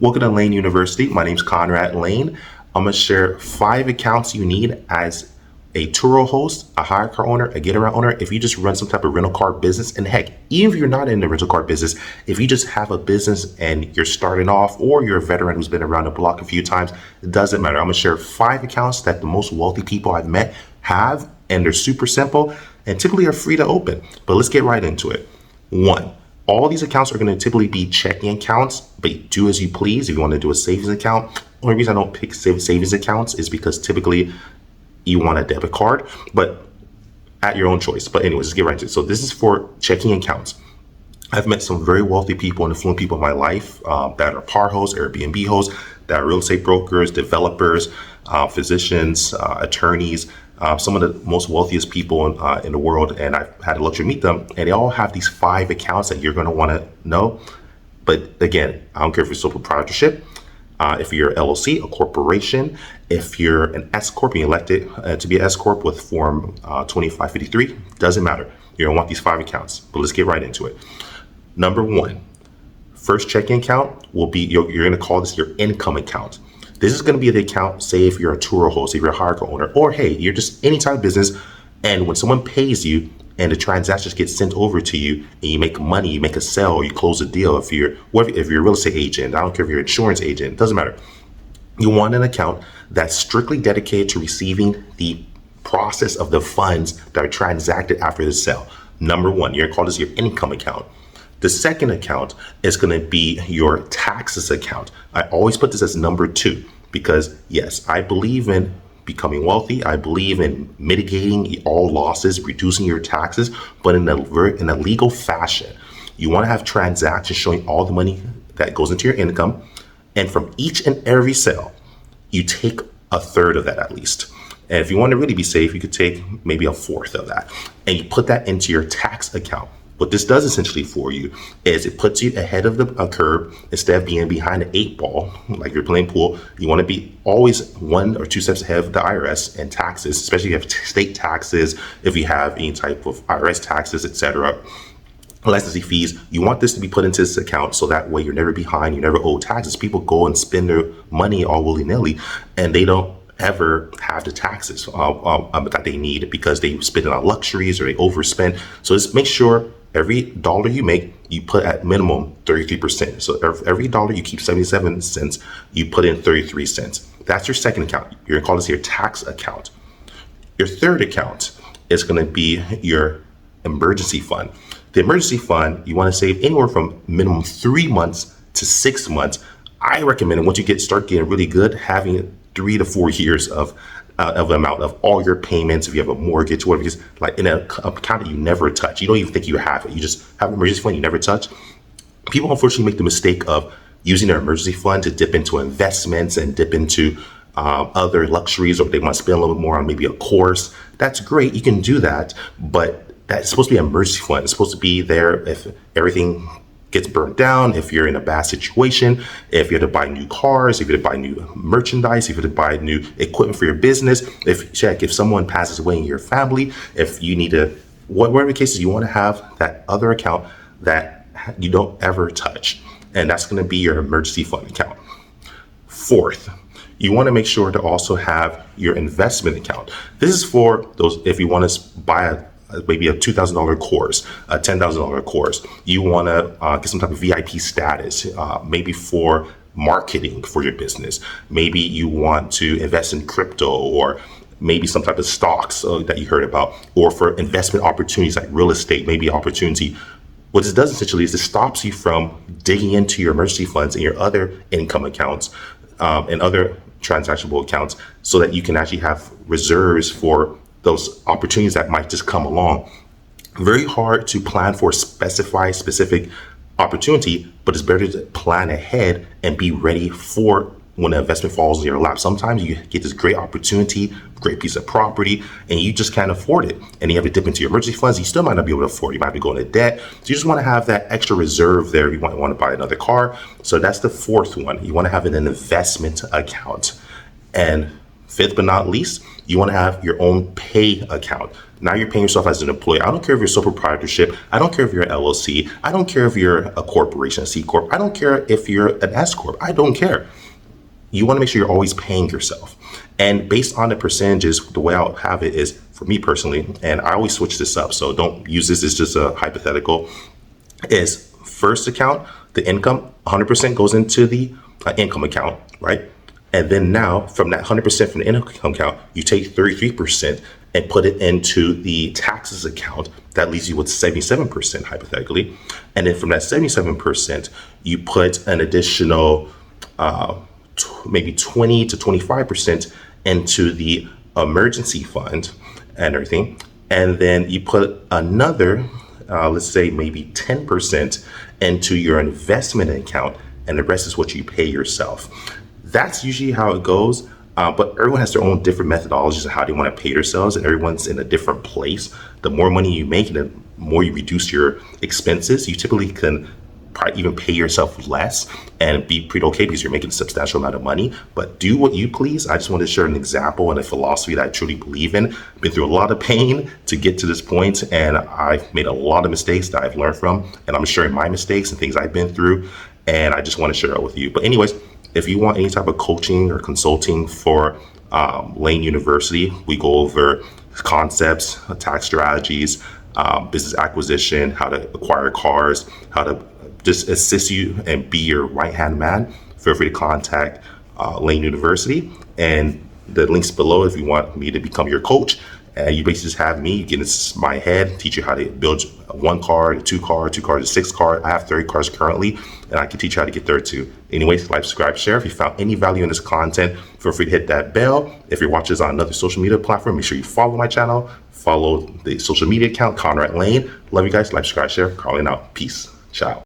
Welcome to Lane University. My name is Conrad Layn. I'm going to share 5 accounts you need as a Turo host, a hire car owner, a get around owner. If you just run some type of rental car business, and heck, even if you're not in the rental car business, if you just have a business and you're starting off, or you're a veteran who's been around the block a few times, it doesn't matter. I'm going to share 5 accounts that the most wealthy people I've met have, and they're super simple and typically are free to open. But let's get right into it. 1. All these accounts are going to typically be checking accounts, but do as you please. If you want to do a savings account, the only reason I don't pick savings accounts is because typically you want a debit card, but at your own choice. But anyways, let's get right into it. So this is for checking accounts. I've met some very wealthy people and affluent people in my life that are par hosts, Airbnb hosts, that are real estate brokers, developers, physicians, attorneys, some of the most wealthiest people in the world. And I've had the luxury to meet them, and they all have these 5 accounts that you're going to want to know. But again, I don't care if you're sole proprietorship, if you're LLC, a corporation, if you're an S Corp, you're elected to be an S Corp with Form 2553, doesn't matter. You're going to want these 5 accounts, but let's get right into it. Number 1, first checking account will be, you're going to call this your income account. This is going to be the account, say if you're a Turo host, if you're a hire car owner, or hey, you're just any type of business, and when someone pays you and the transactions get sent over to you and you make money, you make a sale, or you close a deal, if you're a real estate agent, I don't care if you're an insurance agent, it doesn't matter. You want an account that's strictly dedicated to receiving the process of the funds that are transacted after the sale. Number 1, you're going to call this your income account. The second account is going to be your taxes account. I always put this as number 2 because yes, I believe in becoming wealthy. I believe in mitigating all losses, reducing your taxes, but in a legal fashion. You want to have transactions showing all the money that goes into your income. And from each and every sale, you take a third of that at least. And if you want to really be safe, you could take maybe a fourth of that and you put that into your tax account. What this does essentially for you is it puts you ahead of the curve instead of being behind the 8 ball, like you're playing pool. You want to be always 1 or 2 steps ahead of the IRS and taxes, especially if you have state taxes, if you have any type of IRS taxes, etc. Licensing fees. You want this to be put into this account so that way you're never behind, you never owe taxes. People go and spend their money all willy-nilly and they don't ever have the taxes that they need because they spend it on luxuries or they overspend. So just make sure every dollar you make, you put at minimum 33%. So every dollar you keep 77 cents, you put in 33 cents. That's your second account. You're gonna call this your tax account. Your third account is gonna be your emergency fund. The emergency fund, you wanna save anywhere from minimum 3 months to 6 months. I recommend once you start getting really good, having 3 to 4 years of amount of all your payments. If you have a mortgage, whatever, just like in an account that you never touch. You don't even think you have it. You just have an emergency fund you never touch. People unfortunately make the mistake of using their emergency fund to dip into investments and dip into other luxuries, or they want to spend a little bit more on maybe a course. That's great. You can do that, but that's supposed to be an emergency fund. It's supposed to be there if everything gets burned down, if you're in a bad situation, if you have to buy new cars, if you have to buy new merchandise, if you have to buy new equipment for your business, if someone passes away in your family, if you need to, whatever the case is, you want to have that other account that you don't ever touch. And that's going to be your emergency fund account. Fourth, you want to make sure to also have your investment account. This is for those, if you want to buy maybe a $2,000 course, a $10,000 course. You want to get some type of VIP status, maybe for marketing for your business. Maybe you want to invest in crypto, or maybe some type of stocks that you heard about, or for investment opportunities like real estate, maybe opportunity. What this does essentially is it stops you from digging into your emergency funds and your other income accounts and other transactionable accounts so that you can actually have reserves for those opportunities that might just come along. Very hard to plan for a specific opportunity, but it's better to plan ahead and be ready for when the investment falls in your lap. Sometimes you get this great opportunity, great piece of property, and you just can't afford it. And you have to dip into your emergency funds. You still might not be able to afford it. You might be going into debt. So you just want to have that extra reserve there. You might want to buy another car. So that's the fourth one. You want to have an investment account. And fifth but not least, you want to have your own pay account. Now you're paying yourself as an employee. I don't care if you're a sole proprietorship. I don't care if you're an LLC. I don't care if you're a corporation, a C Corp. I don't care if you're an S Corp. I don't care. You want to make sure you're always paying yourself. And based on the percentages, the way I'll have it is, for me personally, and I always switch this up, so don't use this as just a hypothetical, is first account, the income, 100% goes into the income account, right? And then now from that 100% from the income account, you take 33% and put it into the taxes account. That leaves you with 77% hypothetically. And then from that 77%, you put an additional maybe 20 to 25% into the emergency fund and everything. And then you put another, let's say maybe 10% into your investment account, and the rest is what you pay yourself. That's usually how it goes. But everyone has their own different methodologies of how they want to pay themselves, and everyone's in a different place. The more money you make, the more you reduce your expenses, you typically can probably even pay yourself less and be pretty okay because you're making a substantial amount of money. But do what you please. I just wanted to share an example and a philosophy that I truly believe in. I've been through a lot of pain to get to this point, and I've made a lot of mistakes that I've learned from, and I'm sharing my mistakes and things I've been through, and I just want to share it with you. But anyways, if you want any type of coaching or consulting for Layn University, we go over concepts, tax strategies, business acquisition, how to acquire cars, how to just assist you and be your right-hand man. Feel free to contact Layn University, and the links below if you want me to become your coach. And you basically just have me get into my head, teach you how to build one car, two car, a 6 car. I have 30 cars currently, and I can teach you how to get there too. Anyways, like, subscribe, share. If you found any value in this content, feel free to hit that bell. If you're watching this on another social media platform, make sure you follow my channel, follow the social media account, Conrad Layn. Love you guys. Like, subscribe, share. Calling out. Peace. Ciao.